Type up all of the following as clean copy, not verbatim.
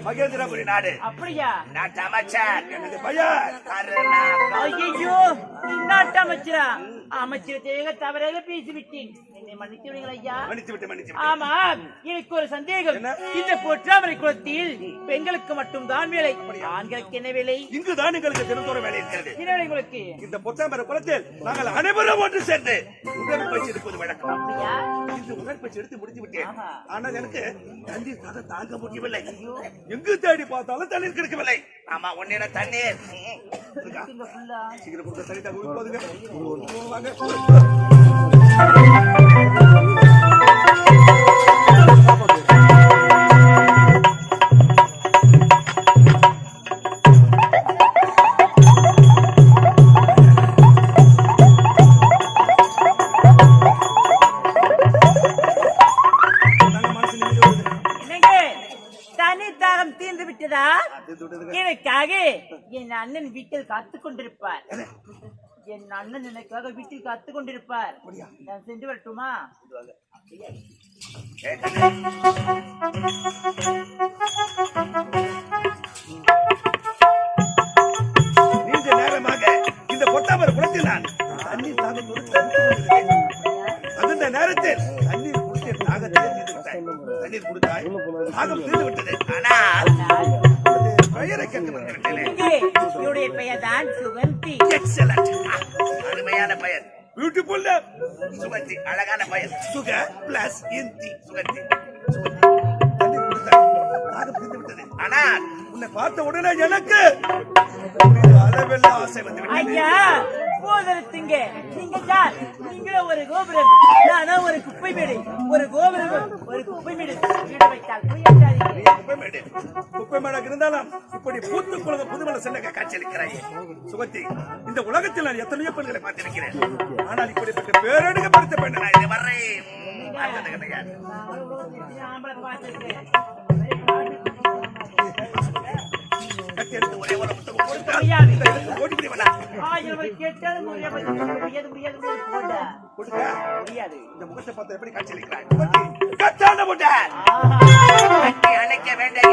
மகேந்திரபுரி நாடு. அப்படியா? நாட்டு அமைச்சர் எனது பையன். ஐயோ, நாட்டு அமைச்சரா? அமைச்சரத்தை தவறாக பேசிவிட்டேன், என்னை மன்னித்து விடுங்கள் ஐயா. ஆமா, எனக்கு ஒரு சந்தேகம். இந்த பொற்றாமரை குளத்தில் பெண்களுக்கு மட்டும் தான் வேலை, ஆண்களுக்கு என்ன வேலை? இங்குதான் எங்களுக்கு தினந்தோறும் வேலை இருக்கிறது. உங்களுக்கு இந்த பொற்றாமரை குளத்தில் நாங்கள் அனைவரும் ஒன்று சேர்ந்து உடற்பயிற்சி எடுப்பது வழக்கம். அப்படியா? இந்த உடற்பயிற்சி எடுத்து முடித்து விட்டேன். ஆனால் எனக்கு தண்ணீர் தாங்க முடியவில்லை. எங்கு தேடி பார்த்தாலும் தண்ணீர் கிடைக்கவில்லை. ஆமா, ஒன்னே தண்ணீர் சீக்கிரம் கொடுத்த தண்ணி தாங்க. எனக்காக என் அண்ணன் வீட்டில் காத்துக் கொண்டிருப்பார். என் அண்ணன் எனக்காக வீட்டில் காத்துக் கொண்டிருப்பார். நான் சென்று வரட்டுமா? நீண்ட நேரமாக இந்த பொட்டாமரை குளத்தில் நான் தண்ணீர் அந்த நேரத்தில் தண்ணீர் குடித்து தண்ணீர் கொடுத்தாய், தாகம் தீர்ந்து விட்டது. ஆனால் என்னுடைய பெயர் தான் சுகந்தி. எக்ஸலென்ட், அருமையான பெயர். பியூட்டிஃபுல் சுகந்தி, அழகான பெயர். சுக பிளஸ் இந்தி சுகந்தி. ஆனால் உன்னை பார்த்த உடனே எனக்கு அளவெல்ல ஆசை வந்து ஐயா. போதரத்துங்க, நீங்க தான் நீங்களே ஒரு கோபுரம், நானும் ஒரு குப்பை மேடை. ஒரு கோபுரம் ஒரு குப்பை மேடை வைத்தால் குப்பை மேடை இருந்தாலும் இப்படி பூத்து குழந்தை புதுமலை செல்ல காட்சியளிக்கிறாய் சுகந்தி. இந்த உலகத்தில் நான் எத்தனையோ பெண்களை பார்த்திருக்கிறேன், ஆனால் இப்படிப்பட்ட பேரடுக படுத்த பெண் நான் இது வரை பார்த்தது கிடையாது. ஒரே ஒரு முகத்தை பார்த்து எப்படி காட்சியளிக்கிறாய்? அணைக்க வேண்டிய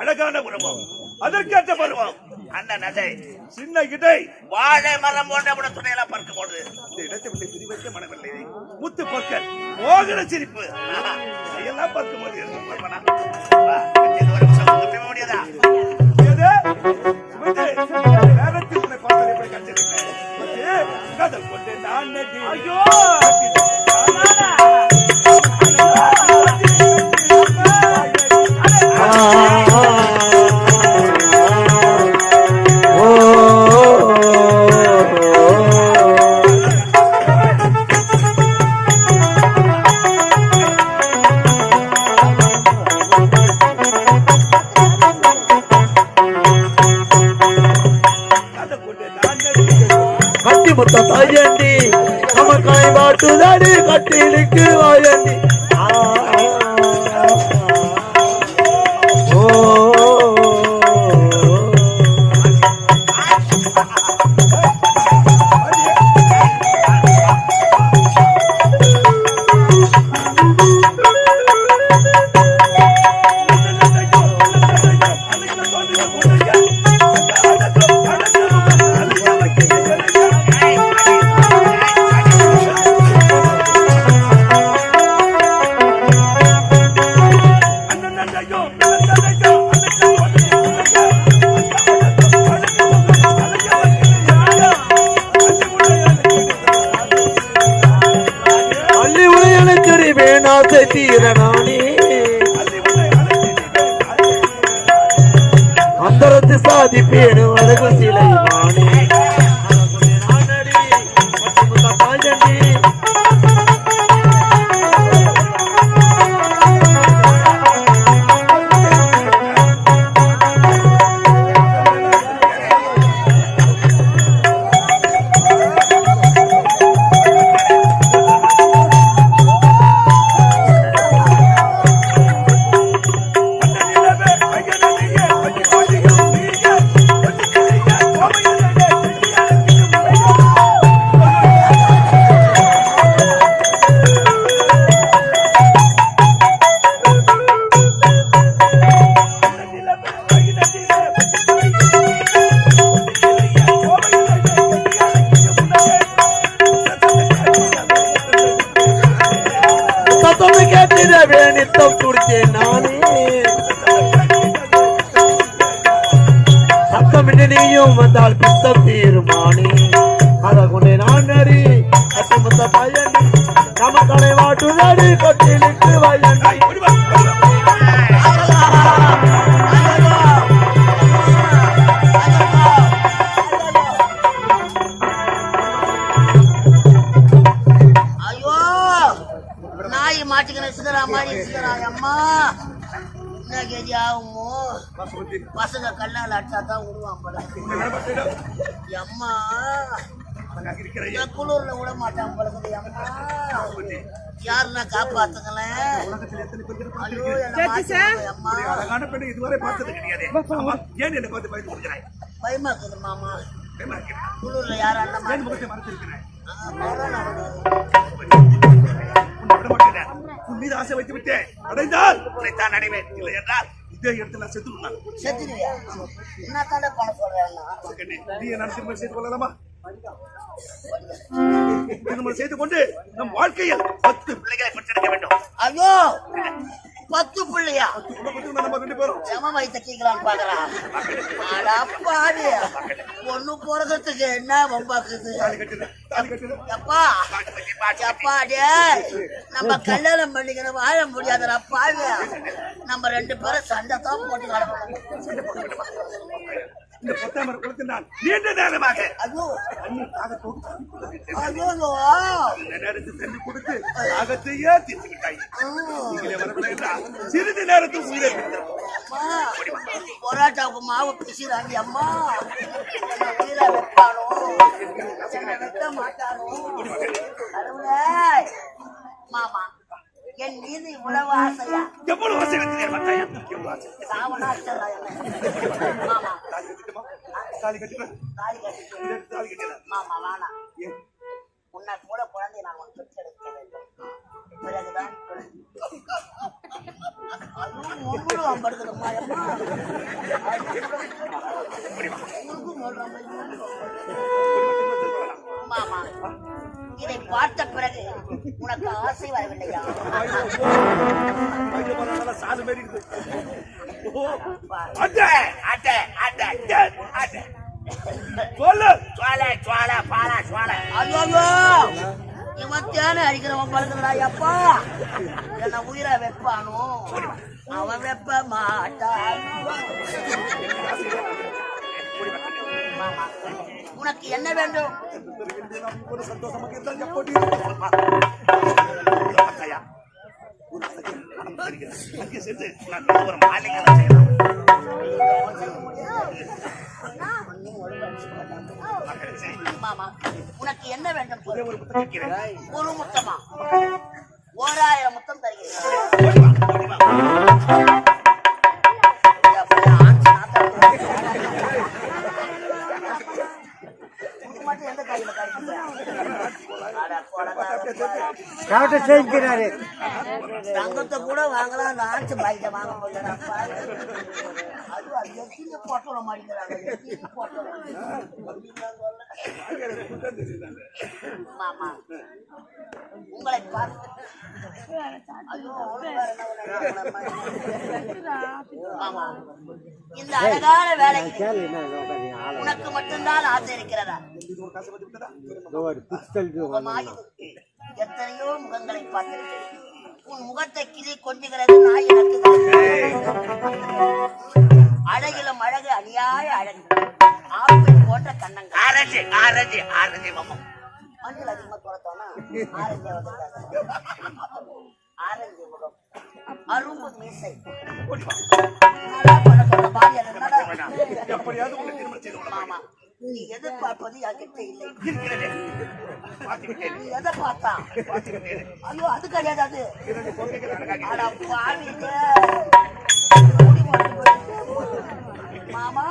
அழகான உருவம், அதற்கேற்ற பருவம், அந்த நகை சின்ன இடை வாழை மரம் போன்ற துணையெல்லாம் பார்க்கும் போது இந்த இடத்தை விட்டு பிரிவைக்க மனமில்லை. முத்து பொருட்கள், மோகன சிரிப்பு எல்லாம் பார்க்கும் போது முடியாதா? நேரத்தில் உன்னை பார்த்தால் எப்படி காட்சியளிக்கிறேன்? காதல் கொண்டு நான் ஐயோ தாயண்டி நமக்காய் பாட்டுதாடி கட்டிலுக்கு வாயண்டி. அந்தரத்து சாதி பேணு அழகு சிலை மாணி கேட்டிடவே நித்தம் துடித்தேன் நானே சத்தமிட்டு நீயும் வந்தால் பித்தம் தீருமானே அதை கொண்டே நான் நரி அத்தமுத்த பயன் நம்ம தலை வாட்டுதடி கொட்டிலிட்டு வயன் பசங்க கல்லால் அடிச்சாதான் விடுவான் போல அம்மா குளூர்ல விட மாட்டான் போல அம்மா யாருன்னா காப்பாத்துங்களேன் பயமா இருக்குது மாமா குளூர்ல யாரும் மீது ஆசை வைத்து விட்டேன் அடைந்தால் உன்னைத்தான் அடைவேன் இல்லை என்றால் இதே இடத்துல செத்துருந்தான் செத்துருவியா என்ன தானே பண்ண சொல்றேன் நீ என்ன திருமணம் செய்து கொள்ளலாமா திருமணம் செய்து கொண்டு நம் வாழ்க்கையில் 10 பிள்ளைகளை பெற்றெடுக்க வேண்டும் ஐயோ 10 பிள்ளையா நம்ம 2 பேரும் ஜம வைத்த கேட்கலான்னு பாக்குறான் பொண்ணு போறதுக்கு என்ன வம்பாக்குது எப்பா எப்பா டே நம்ம கல்யாணம் பண்ணிக்கிற வாழ முடியாதடா பாரு நம்ம 2 பேரும் சண்டை தான் போட்டு கிடக்கணும் இந்த பொத்தாமரை குளத்தில் நான் நீண்ட நேரமாக தண்ணி கொடுத்து ஆகத்தையே தீர்த்து விட்டாய் நீங்களே வரவில்லை என்றால் சிறிது நேரத்தில் உயிரை போராட்டாவுக்கு மாவு பேசுறாங்க அம்மா உயிரை வைப்பானோ வைக்க மாட்டானோ மாமா என் மீது இவ்வளவு ஆசையா எவ்வளவு ஆசை வைத்தீங்க மாமா தாலி கட்டுமா மாமா வேணா உன்னை கூட குழந்தை நான் உனக்கு பெற்றெடுக்க வேண்டும் பிறகுதான் அதுவும் அம்படுத்துக்கம்மா மாமா இதை பார்த்த பிறகு உனக்கு ஆசை வரவில்லையா இவன் தேனை அடிக்கிறவன் பழகுறா அப்பா என்ன உயிரை வைப்பானோ அவன் வெப்ப மாட்டான் மாமா உனக்கு என்ன வேண்டும் சந்தோஷமாக இருந்தால் அங்கே சென்று நான் ஒரு மாலைங்க மாமா உனக்கு என்ன வேண்டும் ஒரு முத்தமா 1000 முத்தம் தருகிறேன் மட்டும் எந்த கையில செய்கிறாரு தங்கத்தை கூட வாங்கலாம் அந்த ஆட்சி பாய்க்க வாங்க முடியல போட்டோல மாடிக்கிறாங்க மாமா உங்களை பார்த்து மாமா இந்த அழகான வேலைக்கு உனக்கு மட்டும்தான் ஆசை இருக்கிறதா எத்தனையோ முகங்களை பார்த்திருக்கிறேன் உன் முகத்தை கிளி கொஞ்சுகிறது நான் எனக்கு அழகிலும் அழகு அழியாய அழகு ஆப்பிள் போன்ற கண்ணங்கள் ஆரஞ்சு ஆரஞ்சு ஆரஞ்சு மாமா மஞ்சள் அதிகமா குறைத்தோம்னா ஆரஞ்சு முகம் அரும்பு மீசை மாமா நீ எதிர்பார்ப்பது என்கிட்ட இல்லை நீ எதை பார்த்தா ஐயோ அது கிடையாது அது மாமா